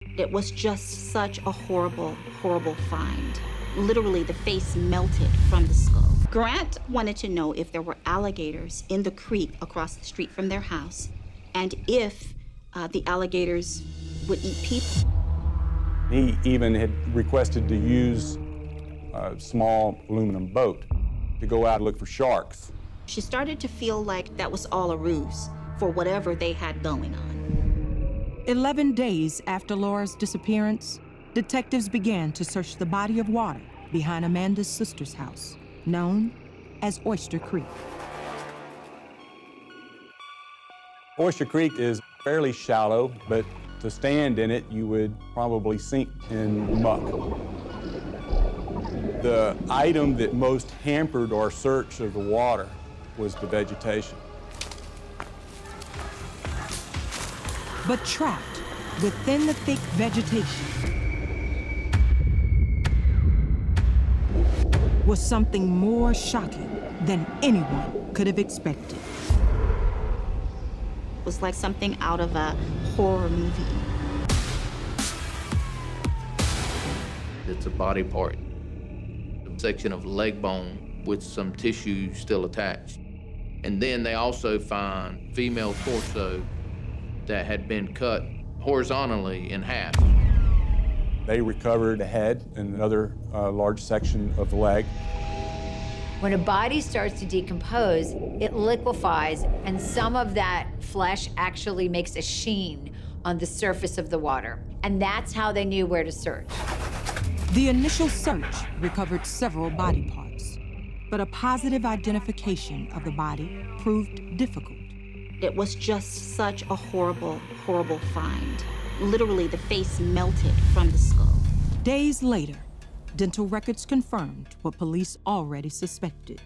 It was just such a horrible, horrible find. Literally, the face melted from the skull. Grant wanted to know if there were alligators in the creek across the street from their house, and if the alligators would eat people. He even had requested to use a small aluminum boat to go out and look for sharks. She started to feel like that was all a ruse for whatever they had going on. 11 days after Laura's disappearance, detectives began to search the body of water behind Amanda's sister's house, known as Oyster Creek. Oyster Creek is fairly shallow, but to stand in it, you would probably sink in muck. The item that most hampered our search of the water was the vegetation. But trapped within the thick vegetation was something more shocking than anyone could have expected. It was like something out of a horror movie. It's a body part, a section of leg bone with some tissue still attached. And then they also find female torso that had been cut horizontally in half. They recovered a head and another large section of the leg. When a body starts to decompose, it liquefies, and some of that flesh actually makes a sheen on the surface of the water. And that's how they knew where to search. The initial search recovered several body parts, but a positive identification of the body proved difficult. It was just such a horrible, horrible find. Literally, the face melted from the skull. Days later, dental records confirmed what police already suspected.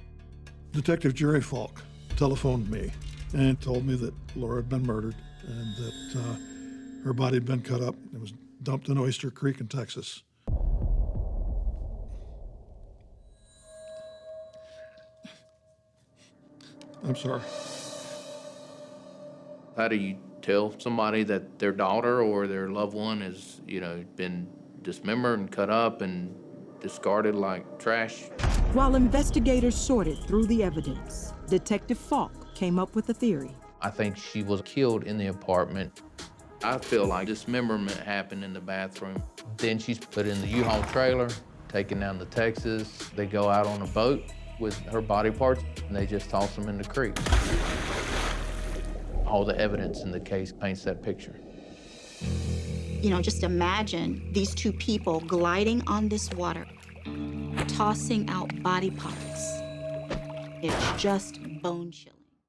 Detective Jerry Falk telephoned me and told me that Laura had been murdered and that her body had been cut up and was dumped in Oyster Creek in Texas. I'm sorry. How do you tell somebody that their daughter or their loved one has, been dismembered and cut up and discarded like trash? While investigators sorted through the evidence, Detective Falk came up with a theory. I think she was killed in the apartment. I feel like dismemberment happened in the bathroom. Then she's put in the U-Haul trailer, taken down to Texas. They go out on a boat with her body parts, and they just toss them in the creek. All the evidence in the case paints that picture. Just imagine these two people gliding on this water, tossing out body parts. It's just bone-chilling.